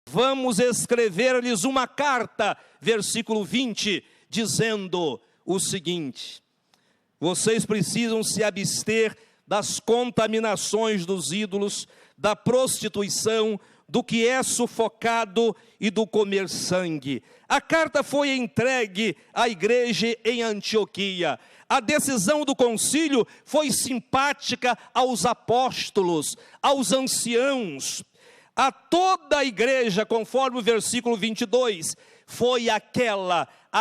vamos escrever-lhes uma carta, versículo 20, dizendo o seguinte: vocês precisam se abster das contaminações dos ídolos, da prostituição, do que é sufocado e do comer sangue. A carta foi entregue à igreja em Antioquia. A decisão do concílio foi simpática aos apóstolos, aos anciãos, a toda a igreja, conforme o versículo 22, foi a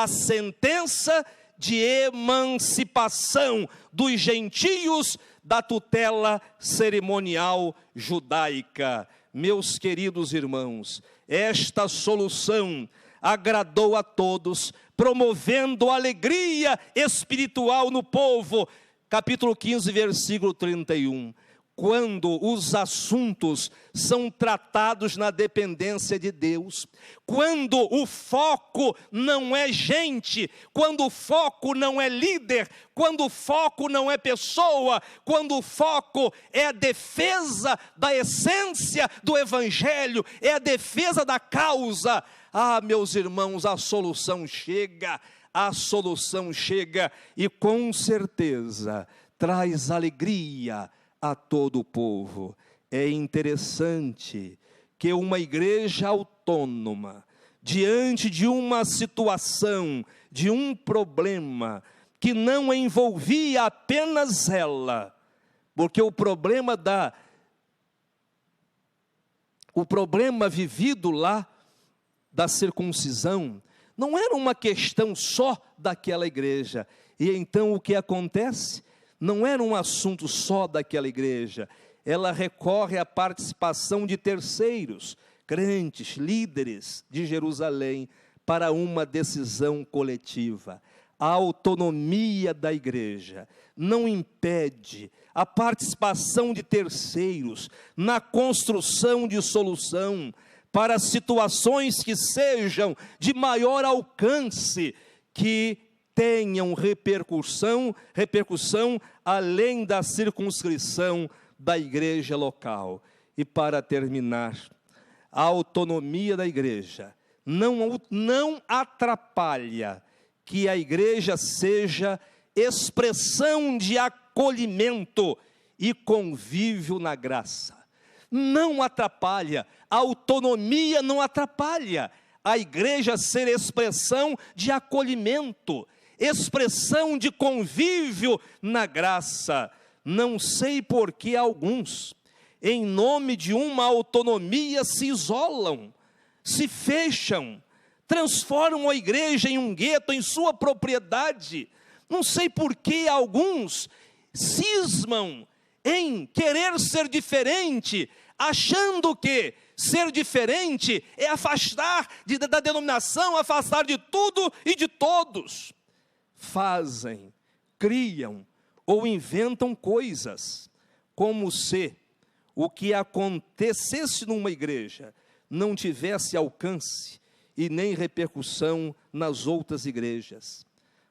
sentença de emancipação dos gentios da tutela cerimonial judaica. Meus queridos irmãos, esta solução agradou a todos, promovendo alegria espiritual no povo. Capítulo 15, versículo 31. Quando os assuntos são tratados na dependência de Deus, quando o foco não é gente, quando o foco não é líder, quando o foco não é pessoa, quando o foco é a defesa da essência do Evangelho, é a defesa da causa, meus irmãos, a solução chega e com certeza traz alegria a todo o povo. É interessante que uma igreja autônoma, diante de uma situação, de um problema, que não envolvia apenas ela, porque o problema vivido lá, da circuncisão, não era uma questão só daquela igreja. E então o que acontece? Não era um assunto só daquela igreja, ela recorre à participação de terceiros, crentes, líderes de Jerusalém, para uma decisão coletiva. A autonomia da igreja não impede a participação de terceiros na construção de solução para situações que sejam de maior alcance, que tenham repercussão além da circunscrição da igreja local. E para terminar, a autonomia da igreja não atrapalha que a igreja seja expressão de acolhimento e convívio na graça. Não atrapalha, a autonomia não atrapalha a igreja ser expressão de acolhimento, expressão de convívio na graça. Não sei por que alguns, em nome de uma autonomia, se isolam, se fecham, transformam a igreja em um gueto, em sua propriedade. Não sei por que alguns cismam em querer ser diferente, achando que ser diferente é afastar da denominação, afastar de tudo e de todos. Fazem, criam ou inventam coisas, como se o que acontecesse numa igreja não tivesse alcance e nem repercussão nas outras igrejas.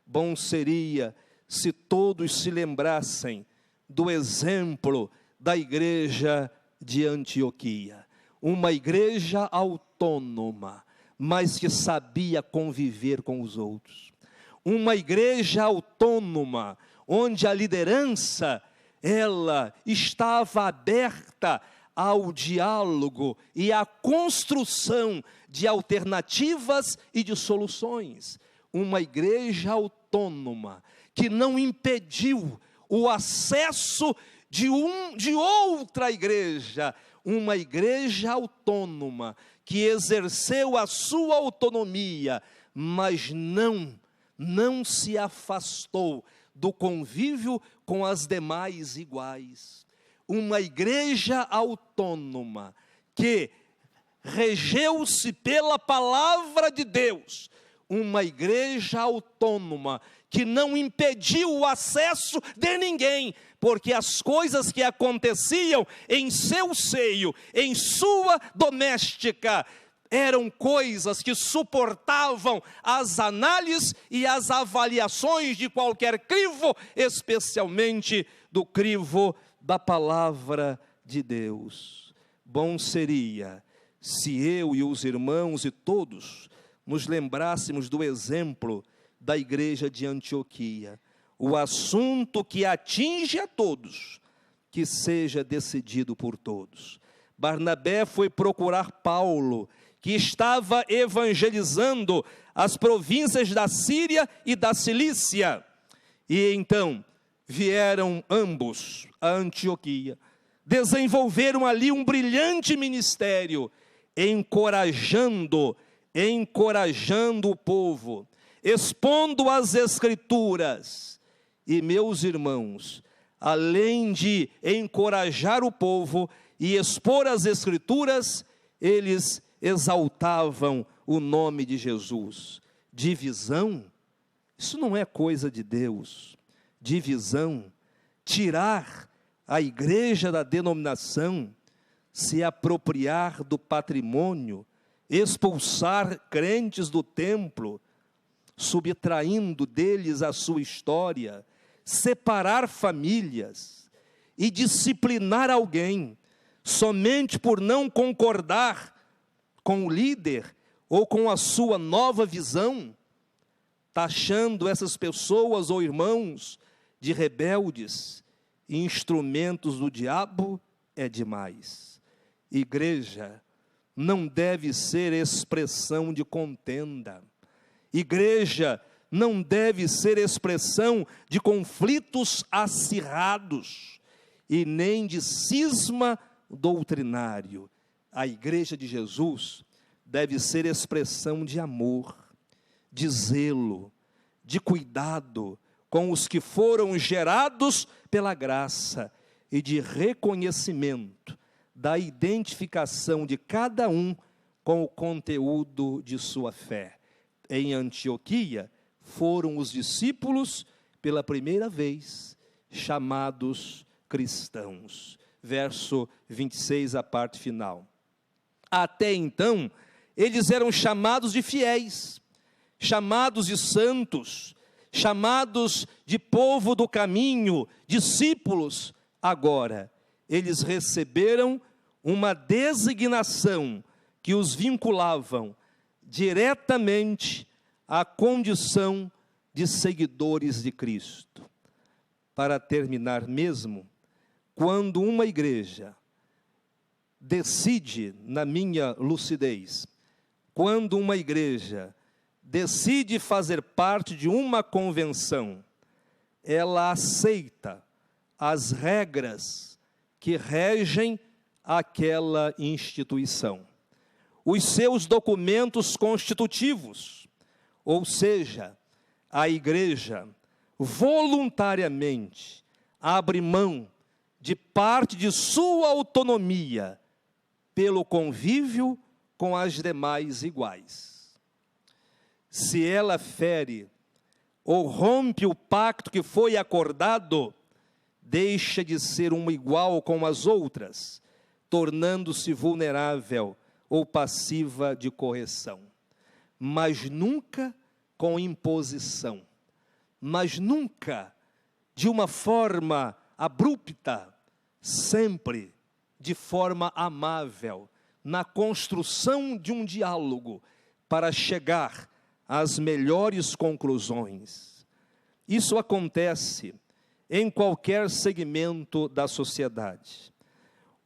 Bom seria se todos se lembrassem do exemplo da igreja de Antioquia, uma igreja autônoma, mas que sabia conviver com os outros. Uma igreja autônoma, onde a liderança, ela estava aberta ao diálogo e à construção de alternativas e de soluções. Uma igreja autônoma, que não impediu o acesso de outra igreja, uma igreja autônoma, que exerceu a sua autonomia, mas não se afastou do convívio com as demais iguais. Uma igreja autônoma, que regeu-se pela palavra de Deus, uma igreja autônoma, que não impediu o acesso de ninguém, porque as coisas que aconteciam em seu seio, em sua doméstica, eram coisas que suportavam as análises e as avaliações de qualquer crivo, especialmente do crivo da palavra de Deus. Bom seria se eu e os irmãos e todos nos lembrássemos do exemplo da igreja de Antioquia. O assunto que atinge a todos, que seja decidido por todos. Barnabé foi procurar Paulo, que estava evangelizando as províncias da Síria e da Cilícia. E então vieram ambos a Antioquia, desenvolveram ali um brilhante ministério, encorajando o povo, expondo as Escrituras. E, meus irmãos, além de encorajar o povo e expor as Escrituras, eles exaltavam o nome de Jesus. Divisão, isso não é coisa de Deus. Divisão, tirar a igreja da denominação, se apropriar do patrimônio, expulsar crentes do templo, subtraindo deles a sua história, separar famílias e disciplinar alguém somente por não concordar com o líder ou com a sua nova visão, taxando essas pessoas ou irmãos de rebeldes e instrumentos do diabo, é demais. Igreja não deve ser expressão de contenda. Igreja não deve ser expressão de conflitos acirrados e nem de cisma doutrinário. A igreja de Jesus deve ser expressão de amor, de zelo, de cuidado com os que foram gerados pela graça e de reconhecimento da identificação de cada um com o conteúdo de sua fé. Em Antioquia, foram os discípulos, pela primeira vez, chamados cristãos. Verso 26, a parte final. Até então, eles eram chamados de fiéis, chamados de santos, chamados de povo do caminho, discípulos. Agora, eles receberam uma designação que os vinculavam diretamente à condição de seguidores de Cristo. Para terminar mesmo, quando uma igreja decide, na minha lucidez, quando uma igreja decide fazer parte de uma convenção, ela aceita as regras que regem aquela instituição, os seus documentos constitutivos, ou seja, a igreja voluntariamente abre mão de parte de sua autonomia pelo convívio com as demais iguais. Se ela fere ou rompe o pacto que foi acordado, deixa de ser uma igual com as outras, tornando-se vulnerável ou passiva de correção. Mas nunca com imposição, mas nunca de uma forma abrupta, sempre de forma amável, na construção de um diálogo para chegar às melhores conclusões. Isso acontece em qualquer segmento da sociedade.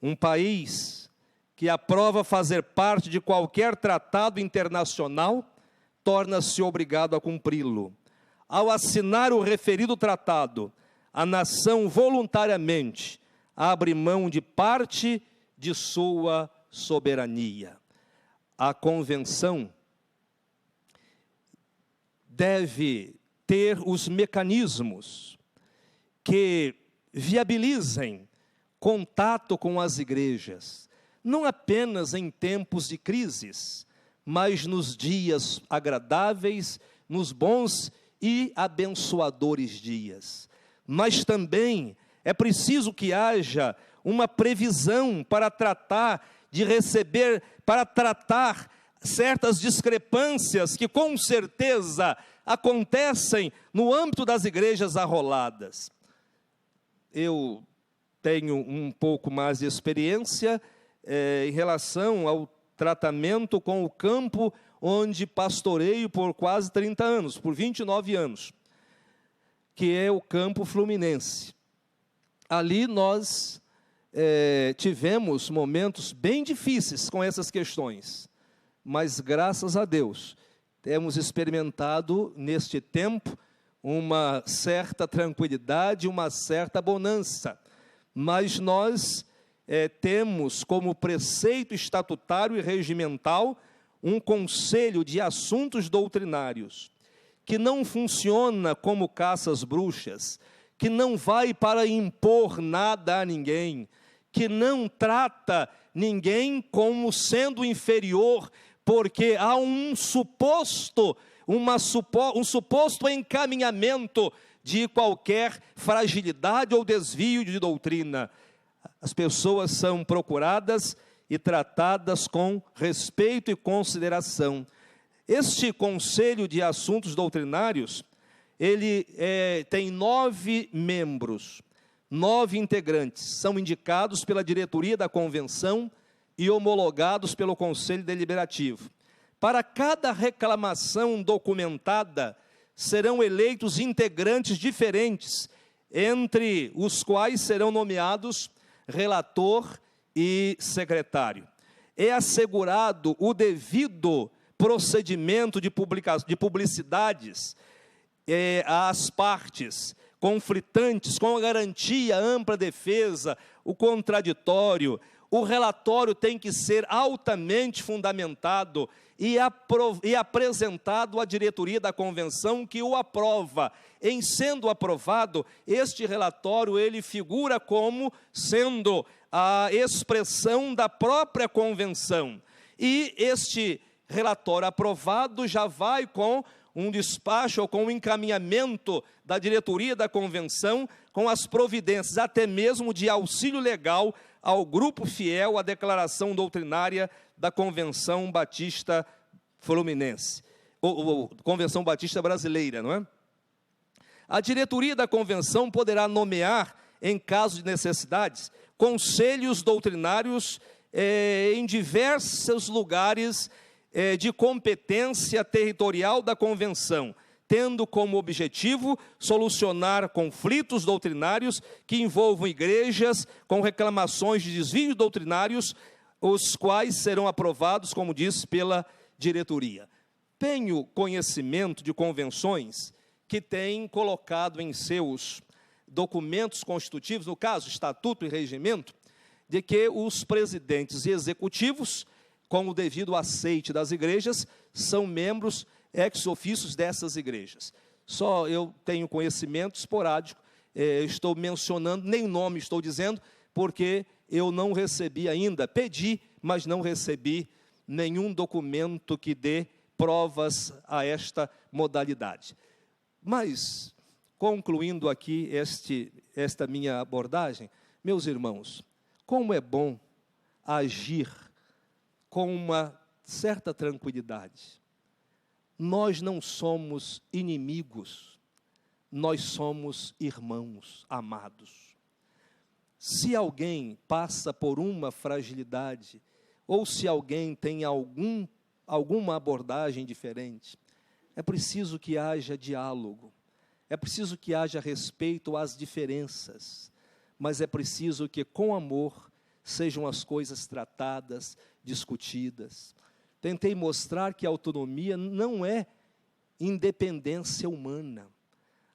Um país que aprova fazer parte de qualquer tratado internacional, torna-se obrigado a cumpri-lo. Ao assinar o referido tratado, a nação voluntariamente abre mão de parte de sua soberania. A convenção deve ter os mecanismos que viabilizem contato com as igrejas, não apenas em tempos de crises, mas nos dias agradáveis, nos bons e abençoadores dias. Mas também é preciso que haja uma previsão para tratar certas discrepâncias que com certeza acontecem no âmbito das igrejas arroladas. Eu tenho um pouco mais de experiência em relação ao tratamento com o campo onde pastoreio por quase 30 anos, por 29 anos, que é o campo fluminense. Ali nós tivemos momentos bem difíceis com essas questões, mas graças a Deus, temos experimentado neste tempo uma certa tranquilidade, uma certa bonança, mas nós temos como preceito estatutário e regimental um conselho de assuntos doutrinários, que não funciona como caça às bruxas, que não vai para impor nada a ninguém, que não trata ninguém como sendo inferior, porque há um suposto encaminhamento de qualquer fragilidade ou desvio de doutrina. As pessoas são procuradas e tratadas com respeito e consideração. Este Conselho de Assuntos Doutrinários, ele tem 9 membros, 9 integrantes, são indicados pela diretoria da convenção e homologados pelo Conselho Deliberativo. Para cada reclamação documentada, serão eleitos integrantes diferentes, entre os quais serão nomeados relator e secretário. É assegurado o devido procedimento de publicidades às partes conflitantes, com a garantia, ampla defesa, o contraditório. O relatório tem que ser altamente fundamentado e apresentado à diretoria da convenção, que o aprova. Em sendo aprovado, este relatório ele figura como sendo a expressão da própria convenção. E este relatório aprovado já vai com um despacho ou com um encaminhamento da diretoria da convenção, com as providências até mesmo de auxílio legal ao grupo fiel à declaração doutrinária da Convenção Batista Fluminense, ou Convenção Batista Brasileira, não é? A diretoria da convenção poderá nomear, em caso de necessidades, conselhos doutrinários em diversos lugares de competência territorial da convenção, tendo como objetivo solucionar conflitos doutrinários que envolvam igrejas com reclamações de desvios doutrinários, os quais serão aprovados, como disse, pela diretoria. Tenho conhecimento de convenções que têm colocado em seus documentos constitutivos, no caso, estatuto e regimento, de que os presidentes e executivos, com o devido aceite das igrejas, são membros ex-ofícios dessas igrejas. Só eu tenho conhecimento esporádico, estou mencionando, nem nome estou dizendo, porque eu não recebi ainda, pedi, mas não recebi nenhum documento que dê provas a esta modalidade. Mas, concluindo aqui esta minha abordagem, meus irmãos, como é bom agir com uma certa tranquilidade. Nós não somos inimigos, nós somos irmãos amados. Se alguém passa por uma fragilidade, ou se alguém tem alguma abordagem diferente, é preciso que haja diálogo, é preciso que haja respeito às diferenças, mas é preciso que, com amor, sejam as coisas tratadas, discutidas. Tentei mostrar que a autonomia não é independência humana.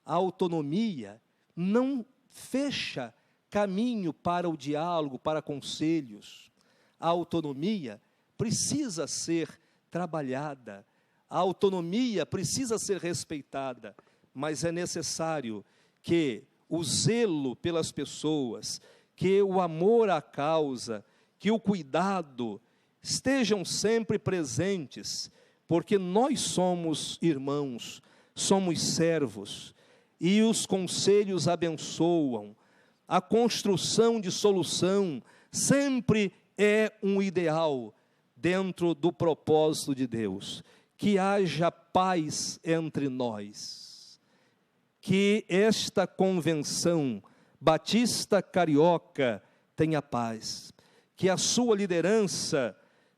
A autonomia não fecha caminho para o diálogo, para conselhos. A autonomia precisa ser trabalhada, a autonomia precisa ser respeitada, mas é necessário que o zelo pelas pessoas, que o amor à causa, que o cuidado estejam sempre presentes, porque nós somos irmãos, somos servos, e os conselhos abençoam. A construção de solução sempre é um ideal dentro do propósito de Deus. Que haja paz entre nós, que esta convenção batista carioca tenha paz, que a sua liderança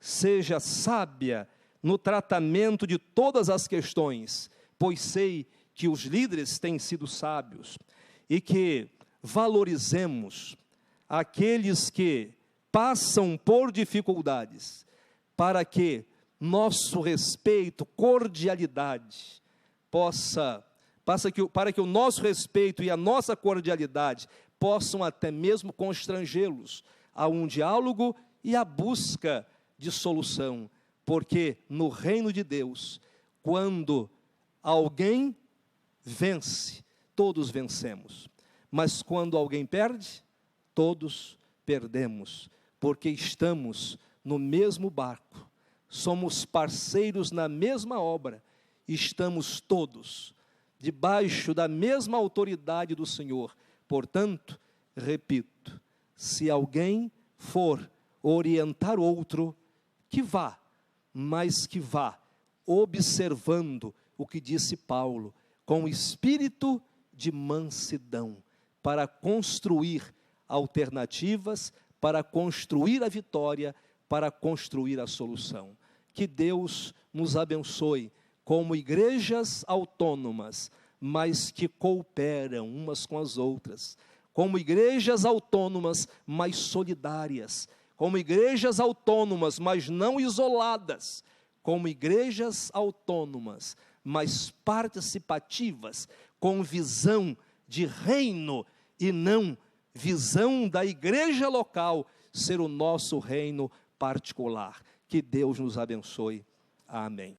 seja sábia no tratamento de todas as questões, pois sei que os líderes têm sido sábios, e que valorizemos aqueles que passam por dificuldades, para que nosso respeito, cordialidade, para que o nosso respeito e a nossa cordialidade possam até mesmo constrangê-los a um diálogo e a busca de solução, porque no reino de Deus, quando alguém vence, todos vencemos, mas quando alguém perde, todos perdemos, porque estamos no mesmo barco, somos parceiros na mesma obra, estamos todos debaixo da mesma autoridade do Senhor. Portanto, repito, se alguém for orientar outro, que vá, mas que vá observando o que disse Paulo, com espírito de mansidão, para construir alternativas, para construir a vitória, para construir a solução. Que Deus nos abençoe como igrejas autônomas, mas que cooperam umas com as outras, como igrejas autônomas, mas solidárias, como igrejas autônomas, mas não isoladas, como igrejas autônomas, mas participativas, com visão de reino e não visão da igreja local ser o nosso reino particular. Que Deus nos abençoe. Amém.